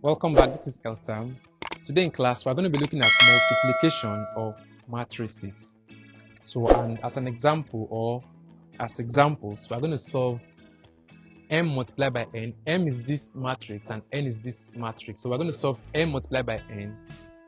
Welcome back, this is Samm. Today in class, we're going to be looking at multiplication of matrices. So, and as an example or as examples, we're going to solve m multiplied by n. M is this matrix and n is this matrix. So we're going to solve m multiplied by n,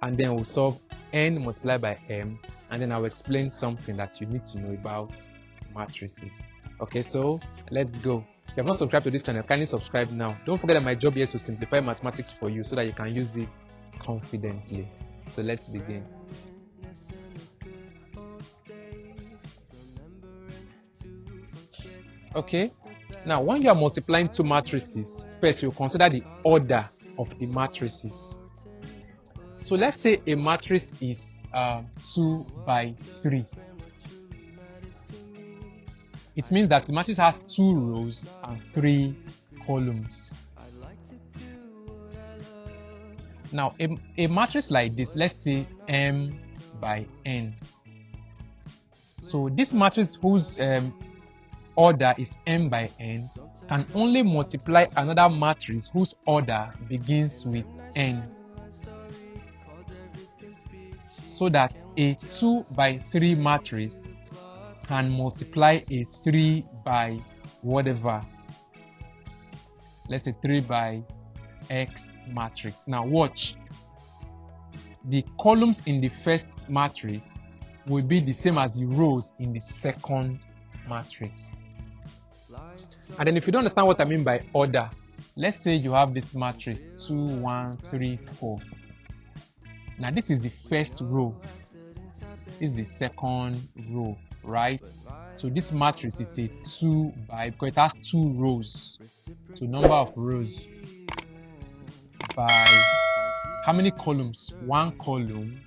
and then we'll solve n multiplied by m, and then I'll explain something that you need to know about matrices. Okay, so let's go. If you have not subscribed to this channel, kindly subscribe now. Don't forget that my job here is to simplify mathematics for you so that you can use it confidently. So let's begin. Okay, now when you are multiplying two matrices, first you consider the order of the matrices. So let's say a matrix is 2 by 3. It means that the matrix has 2 rows and 3 columns. Now, a matrix like this, let's say m by n. So this matrix whose order is m by n can only multiply another matrix whose order begins with n. So that a 2 by 3 matrix can multiply a 3 by whatever. Let's say 3 by x matrix. Now watch. The columns in the first matrix will be the same as the rows in the second matrix. And then if you don't understand what I mean by order, let's say you have this matrix 2, 1, 3, 4. Now this is the first row. This is the second row, right? So this matrix is a 2 by, because it has 2 rows. So number of rows by how many columns? 1 column,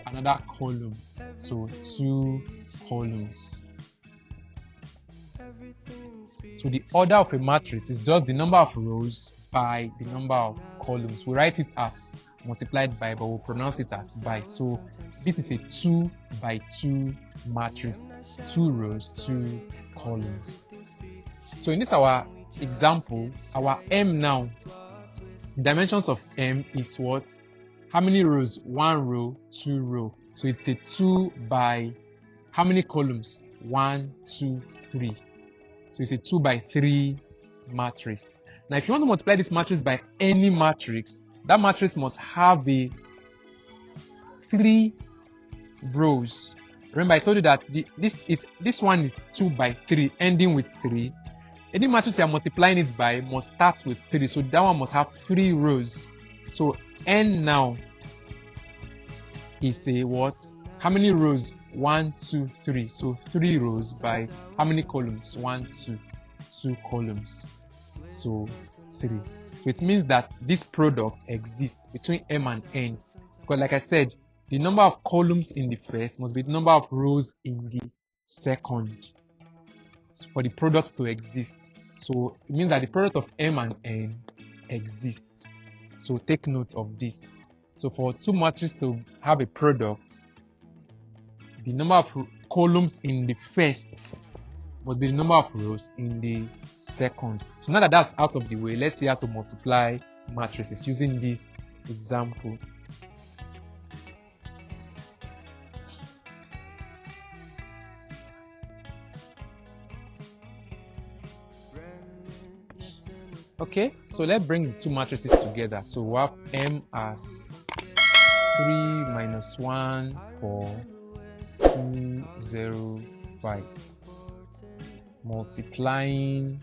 another column. So 2 columns. So the order of a matrix is just the number of rows by the number of columns. We write it as multiplied by, but we'll pronounce it as by. So this is a 2 by 2 matrix, 2 rows, 2 columns. So in this our example, our m now, dimensions of m is what? How many rows? 1 row, 2 row. So it's a 2 by how many columns? 1, 2, 3. So it's a 2 by 3 matrix. Now if you want to multiply this matrix by any matrix, that matrix must have a 3 rows. Remember, I told you that this one is 2 by 3, ending with 3. Any matrix you are multiplying it by must start with 3, so that one must have 3 rows. So n now is a what? How many rows? 1, 2, 3. So 3 rows by how many columns? 1, 2, 2 columns. So 3. So it means that this product exists between m and n. Because like I said, the number of columns in the first must be the number of rows in the second for the product to exist. So it means that the product of m and n exists. So take note of this. So for two matrices to have a product, the number of columns in the first must be the number of rows in the second. So now that that's out of the way, let's see how to multiply matrices using this example. Okay, so let's bring the two matrices together. So we have m as 3 minus 1, 4, 2, 0, 5. Multiplying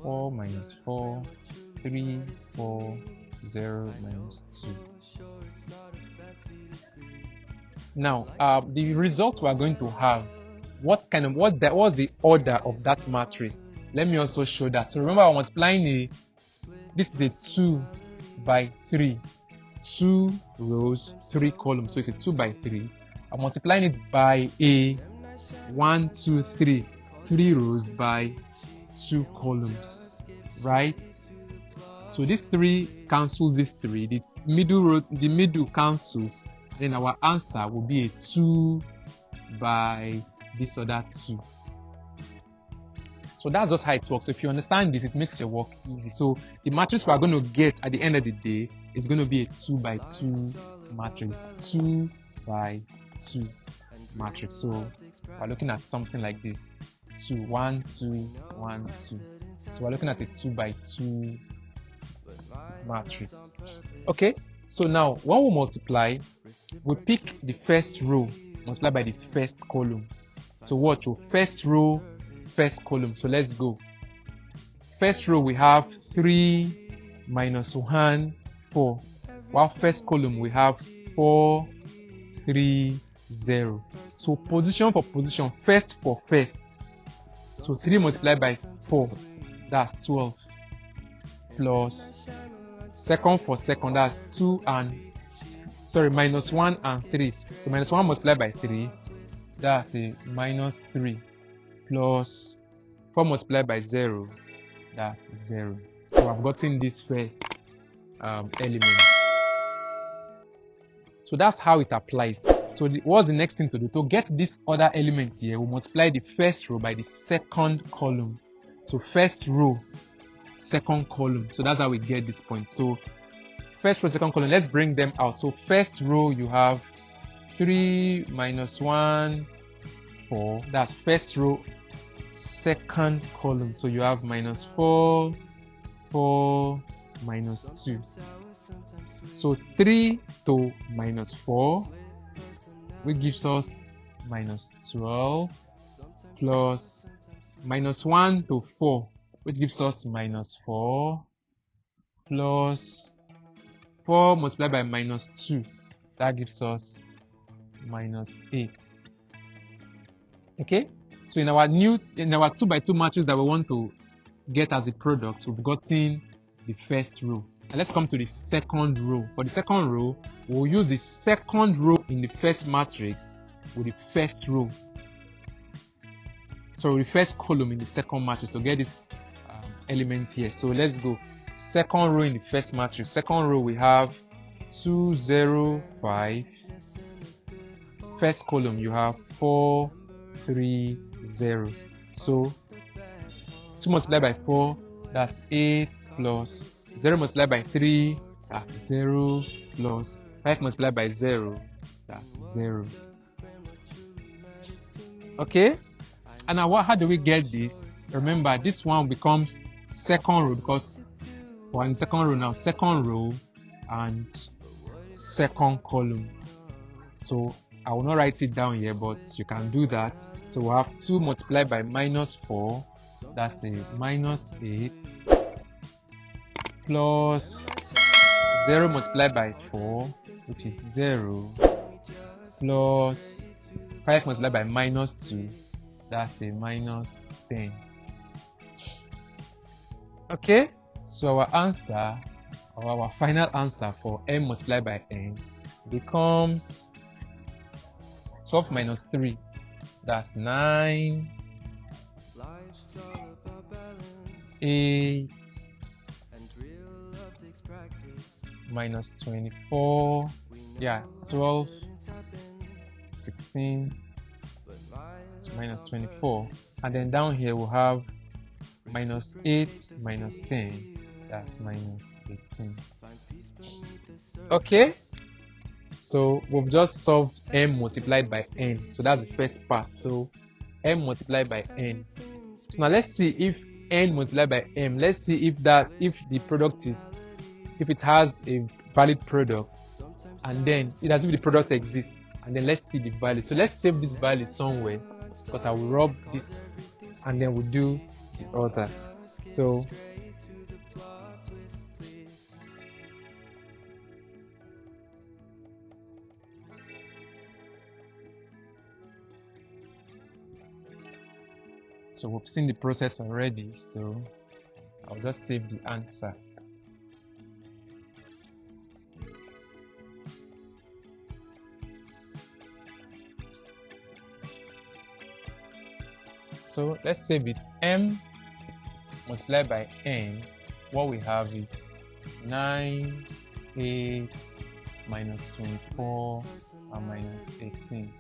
4 minus 4, 3, 4, 0 minus 2. Now, the result we are going to have, what's the order of that matrix? Let me also show that. So remember, I'm multiplying this is a 2 by 3, 2 rows, 3 columns. So it's a 2 by 3. I'm multiplying it by a 1, 2, 3, 3 rows by 2 columns, right? So this 3 cancels this 3, the middle cancels, then our answer will be a 2 by this other 2. So that's just how it works. So if you understand this, it makes your work easy. So the matrix we are going to get at the end of the day is going to be a 2 by 2 matrix. 2 by 2 matrix. So we're looking at something like this. 2, 1, 2, 1, 2. So we're looking at a 2 by 2 matrix. Okay, so now when we multiply, we pick the first row, multiply by the first column. So watch, first row, first column. So let's go. First row we have 3 minus 1, 4. While first column we have 4, 3, 0. So position for position, first for first. So 3 multiplied by 4, that's 12. Plus second for second, that's 2 and minus 1 and 3. So minus 1 multiplied by 3, that's a minus 3. Plus 4 multiplied by 0, that's 0. So I've gotten this first element. So that's how it applies. So what's the next thing to do? To get this other element here, we'll multiply the first row by the second column. So first row, second column. So that's how we get this point. So first row, second column, let's bring them out. So first row, you have 3 minus 1, 4. That's first row, second column. So you have minus 4, 4, minus 2. So 3 to minus 4, which gives us minus 12, plus minus 1 to 4, which gives us minus 4, plus 4 multiplied by minus 2, that gives us minus 8. Okay, so in our 2 by 2 matrix that we want to get as a product, we've gotten the first row. And let's come to the second row. For the second row, we'll use the second row in the first matrix with the first row. So the first column in the second matrix to get this element here. So let's go. Second row in the first matrix. Second row we have 2, 0, 5. First column you have 4, 3, 0. So 2 multiplied by 4, that's 8, plus 0 multiplied by 3, that's 0, plus 5 multiplied by 0, that's 0. Okay, and now how do we get this? Remember, this one becomes second row because we're in second row now. Second row and second column. So I will not write it down here, but you can do that. So we have 2 multiplied by minus 4, that's a minus 8, plus 0 multiplied by 4, which is 0, plus 5 multiplied by minus 2, that's a minus 10. Okay, so our answer, or our final answer for m multiplied by n becomes 12 minus 3, that's 9, 8, minus 24, yeah, 12, 16, so minus 24, and then down here we'll have minus 8 minus 10, that's minus 18. Okay, so we've just solved m multiplied by n. So that's the first part. So m multiplied by n. So now let's see if n multiplied by m, let's see if the product is, if it has a valid product, and then it as if the product exists, and then let's see the value. So let's save this value somewhere, because I will rub this and then we'll do the other. So we've seen the process already, so I'll just save the answer. So let's save it. M multiplied by n, what we have is 9, 8, minus 24, and minus 18.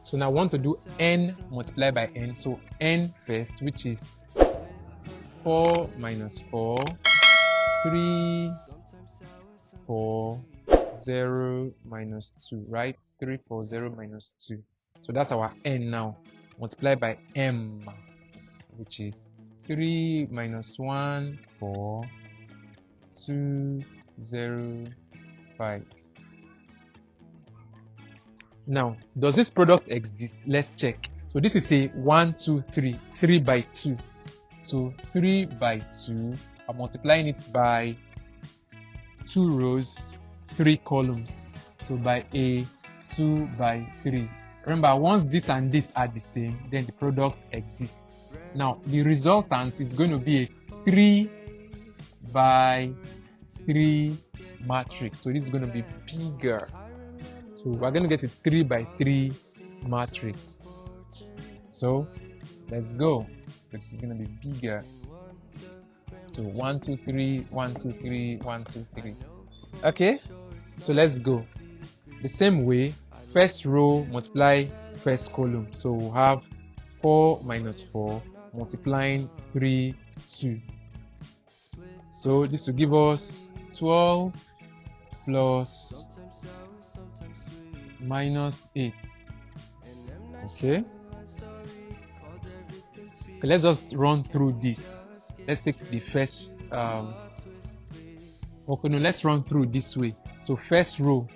So now I want to do n multiplied by n. So n first, which is 4 minus 4, 3, 4, 0 minus 2, right? 3, 4, 0 minus 2. So that's our n now, multiplied by m, which is 3 minus 1, 4, 2, 0, 5. Now, does this product exist? Let's check. So this is a 1, 2, 3, 3 by 2. So 3 by 2, I'm multiplying it by 2 rows, 3 columns. So by a 2 by 3. Remember, once this and this are the same, then the product exists. Now, the resultant is going to be a 3 by 3 matrix. So this is going to be bigger. So we're going to get a 3 by 3 matrix. So let's go. So this is going to be bigger. So 1, 2, 3, 1, 2, 3, 1, 2, 3. Okay, so let's go. The same way, first row multiply first column. So we'll have 4 minus 4 multiplying 3, 2. So this will give us 12 plus minus 8. Okay, let's just run through this. Let's take the first okay, no, let's run through this way. So first row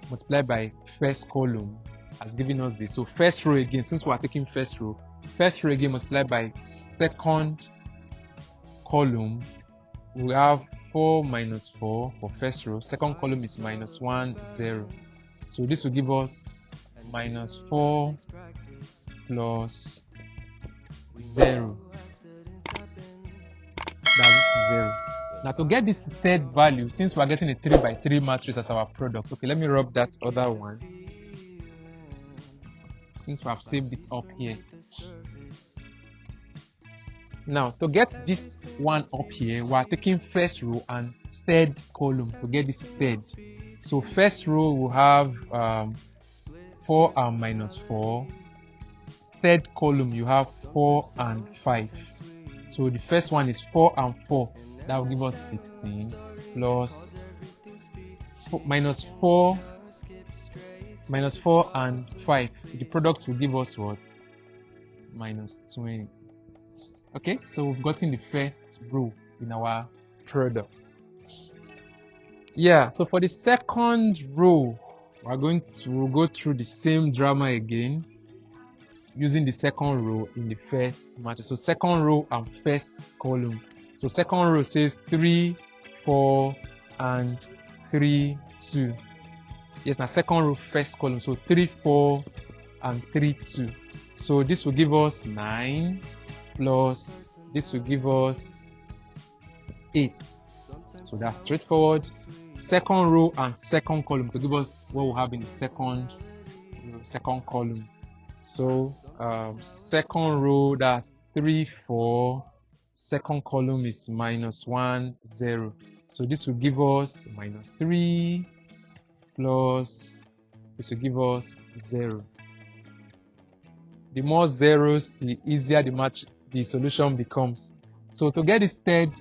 multiplied by first column has given us this. So first row again, since we are taking first row again multiplied by second column, we have 4 minus 4 for first row. Second column is minus 1, 0. So this will give us minus 4 plus 0. That's 0. Now to get this third value, since we are getting a 3 by 3 matrix as our product, okay, let me rub that other one. Since we have saved it up here. Now to get this one up here, we are taking first row and third column to get this third. So first row will have 4 and minus 4. Third column you have 4 and 5. So the first one is 4 and 4. That will give us 16 plus minus 4 and 5. The product will give us what? Minus 20. Okay, so we've gotten the first row in our product. Yeah, so for the second row, we'll go through the same drama again, using the second row in the first matrix. So second row and first column. So second row says 3, 4, and 3, 2. Yes, now second row, first column. So 3, 4, and 3, 2. So this will give us 9 plus this will give us 8. So that's straightforward. Second row and second column to give us what we have in the second column. So second row, that's 3, 4. Second column is minus 1, 0. So this will give us minus 3 plus this will give us 0. The more zeros, the easier the solution becomes. So to get this third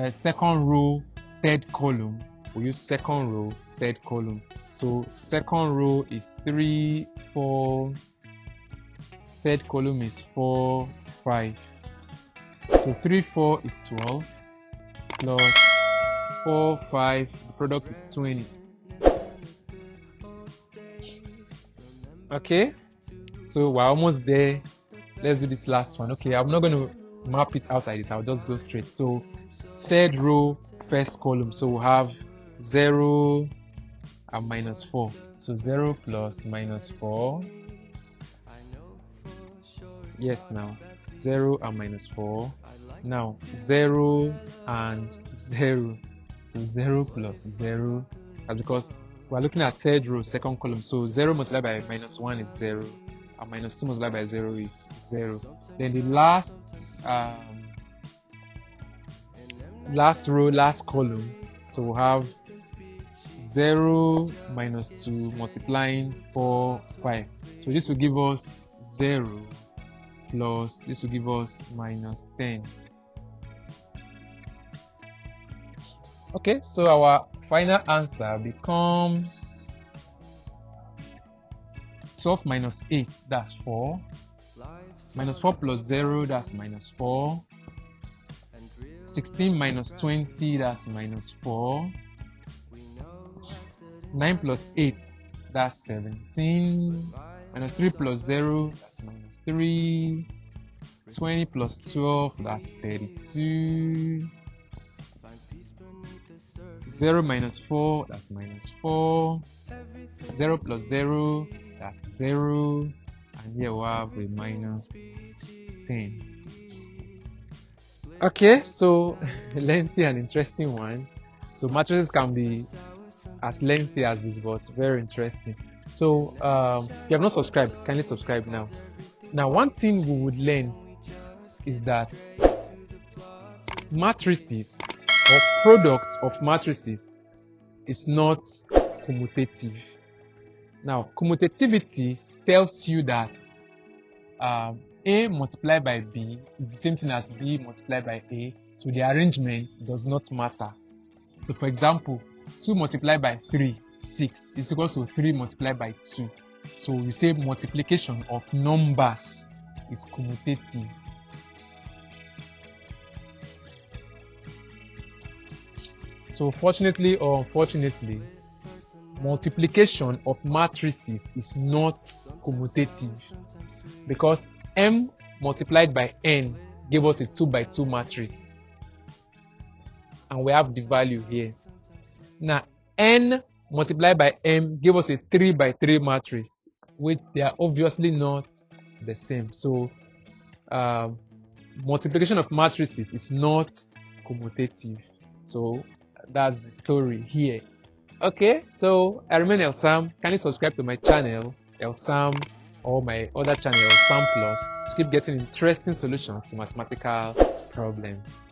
second row, third column, we use second row, third column. So second row is 3, 4. Third column is 4, 5. So 3, 4 is 12 plus 4, 5. The product is 20. Okay, so we're almost there. Let's do this last one. Okay, I'm not going to map it outside this. I'll just go straight. So third row, first column. So we'll have 0 and minus 4. So 0 plus minus 4. Yes, now 0 and minus 4. Now 0 and 0. So 0 plus 0. That's because we're looking at third row, second column. So 0 multiplied by minus 1 is 0. And minus 2 multiplied by 0 is 0. Then the last row, last column. So we'll have 0 minus 2 multiplying 4, 5. So this will give us 0 plus this will give us minus 10. Okay, so our final answer becomes 12 minus 8, that's 4. Minus 4 plus 0, that's minus 4. 16 minus 20, that's minus 4. 9 plus 8, that's 17. Minus 3 plus 0, that's minus 3. 20 plus 12, that's 32. 0 minus 4, that's minus 4. 0 plus 0, that's 0. And here we have a minus 10. Okay, so lengthy and interesting one. So matrices can be as lengthy as this, but very interesting. So if you have not subscribed, kindly subscribe now. Now, one thing we would learn is that matrices or products of matrices is not commutative. Now, commutativity tells you that A multiplied by B is the same thing as B multiplied by A, so the arrangement does not matter. So for example, 2 multiplied by 3, 6, is equal to 3 multiplied by 2. So we say multiplication of numbers is commutative. So fortunately or unfortunately, multiplication of matrices is not commutative, because M multiplied by N gave us a 2 by 2 matrix, and we have the value here. Now N multiplied by M gave us a 3 by 3 matrix, which they are obviously not the same. So multiplication of matrices is not commutative. So that's the story here. Okay, so I remain El Samm. Kindly subscribe to my channel, El Samm, or my other channel, Samm Plus, to keep getting interesting solutions to mathematical problems.